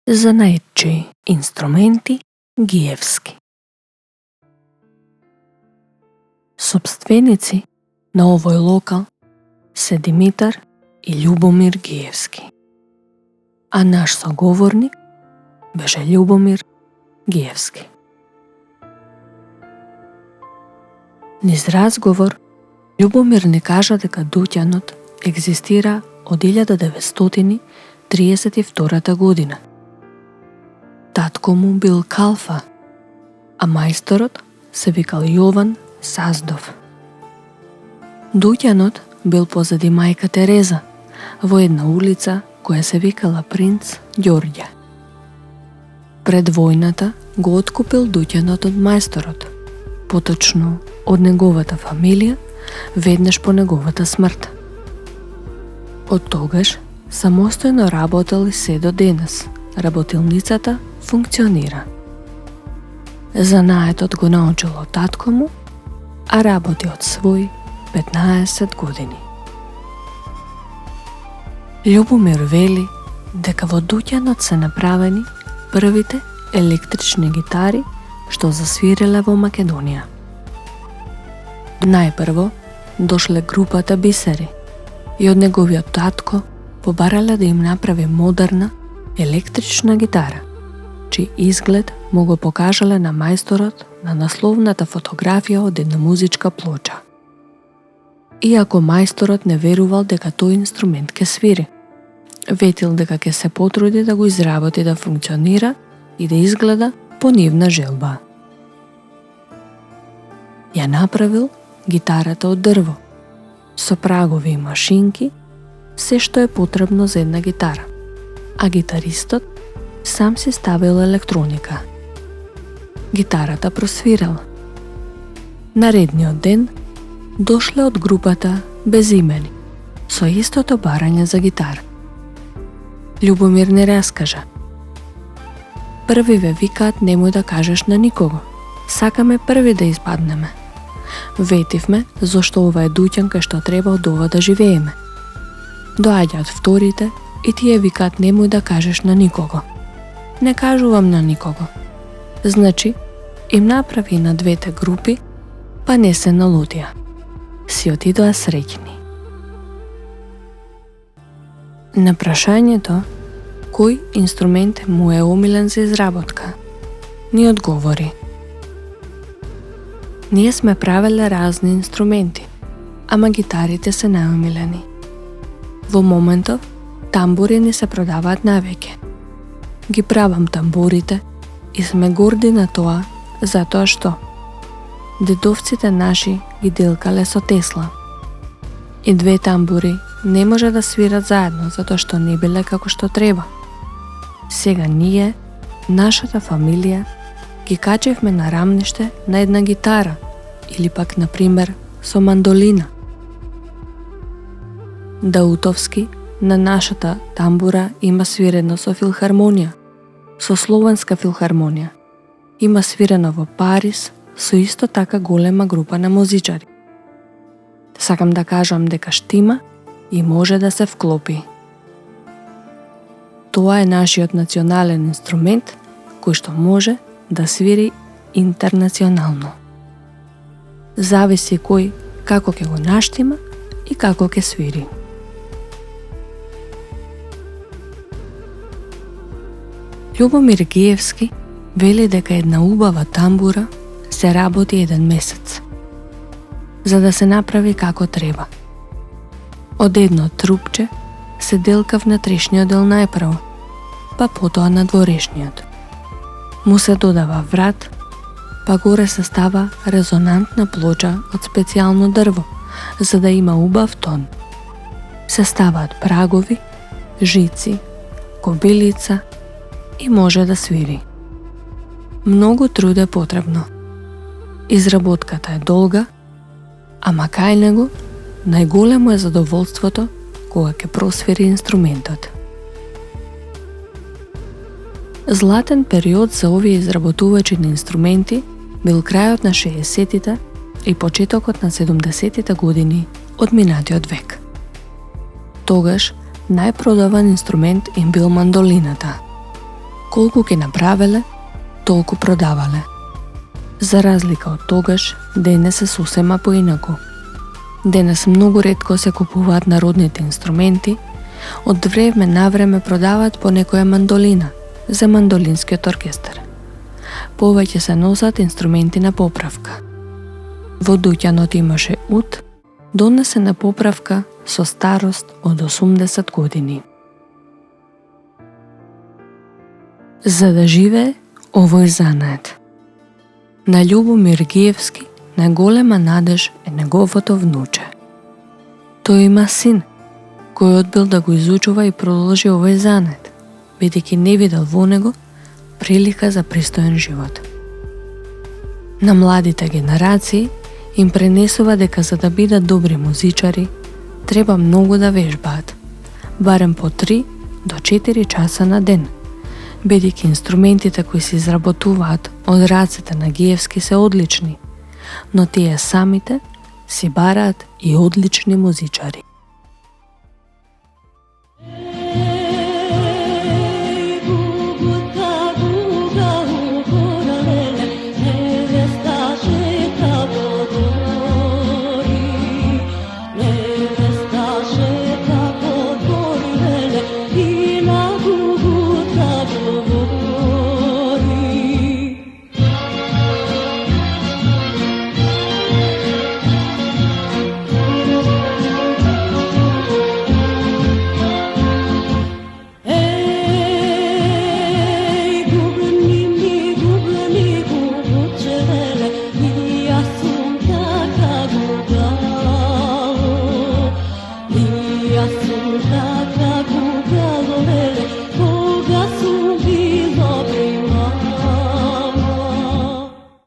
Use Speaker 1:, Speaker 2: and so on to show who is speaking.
Speaker 1: Занаетчии инструменти Гиевски. Собственици на овој локал се Димитар и Љубомир Гиевски, а наш соговорник беше Љубомир Гиевски. Низ разговор, Љубомир ни кажа дека дуќанот екзистира од 1932 година. Татко му бил Калфа, а мајсторот се викал Јован Саздов. Дуќанот бил позади мајка Тереза, во една улица која се викала Принц Ѓорѓе. Пред војната го откупил дуќанот од мајсторот, поточно од неговата фамилија, веднаш по неговата смрт. Од тогаш самостојно работел и се до денес. Работилницата функционира. Занаетот го научил од татко му, а работи од свој 15 години. Љубомир вели дека во дуќанот се направени првите електрични гитари што засвиреле во Македонија. Најпрво дошле групата Бисери и од неговиот татко побарале да им направи модерна електрична гитара, чиј изглед му го покажале на мајсторот на насловната фотографија од една музичка плоча. Иако мајсторот не верувал дека тој инструмент ќе свири, ветил дека ќе се потруди да го изработи да функционира и да изгледа по нивна желба. Ја направил гитарата од дрво, со прагови и машинки, се што е потребно за една гитара, а гитаристот сам си ставил електроника. Гитарата просвирала. Наредниот ден дошле од групата Безимени со истото барање за гитара. Љубомир не раскажа. Први ве викаат немој да кажеш на никого. Сакаме први да испаднеме. Ветивме зашто ова е дуќан кај што треба од ова да живееме. Доаѓаат вторите и тие викаат немој да кажеш на никого. Не кажувам на никого. Значи, им направи на двете групи, па не се налутија. Си отидоа среќни. На прашањето кој инструмент му е омилен за изработка, ни одговори: ние сме правеле разни инструменти, ама гитарите се најомилени. Во моментов, тамбури ни се продаваат навеќе. Ги правам тамбурите и сме горди на тоа, затоа што дедовците наши ги делкале со Тесла. И две тамбури не може да свират заедно, затоа што не биле како што треба. Сега ние, нашата фамилија, ги качевме на рамниште на една гитара или пак, на пример, со мандолина. Даутовски на нашата тамбура има свирено со филхармонија, со Словенска филхармонија. Има свирено во Париз со исто така голема група на музичари. Сакам да кажам дека штима и може да се вклопи. Тоа е нашиот национален инструмент кој што може да свири интернационално. Зависи кој како ќе го наштима и како ќе свири. Љубомир Гиевски вели дека една убава тамбура се работи 1 месец, за да се направи како треба. Од едно трупче се делка внатрешниот дел најпрво, па потоа надворешниот. Му се додава врат, па горе се става резонантна плоча од специјално дрво, за да има убав тон. Се ставаат прагови, жици, кобилица и може да свири. Многу труд е потребно. Изработката е долга, ама кај него најголемо е задоволството кога ќе просвири инструментот. Златен период за овие изработувачи на инструменти бил крајот на 60-тите и почетокот на 70-тите години од минатиот век. Тогаш најпродаван инструмент им бил мандолината. Колку ќе направеле, толку продавале. За разлика од тогаш, денес е сосема поинаку. Денес многу ретко се купуваат народните инструменти, од време на време продаваат по некоја мандолина за мандолинскиот оркестар. Повеќе се носат инструменти на поправка. Во дуќанот имаше ут, донесена поправка со старост од 80 години. За да живее овој занает. На Љубомир Гиевски најголема надеж е неговото внуче. Тој има син, кој одбил да го изучува и продолжи овој занет, бидејќи не видел во него прилика за пристоен живот. На младите генерации им пренесува дека за да бидат добри музичари, треба многу да вежбаат, барем по 3 до 4 часа на ден, бидејќи инструментите кои се изработуваат од рацете на Гиевски се одлични, но тие самите си бараат и одлични музичари.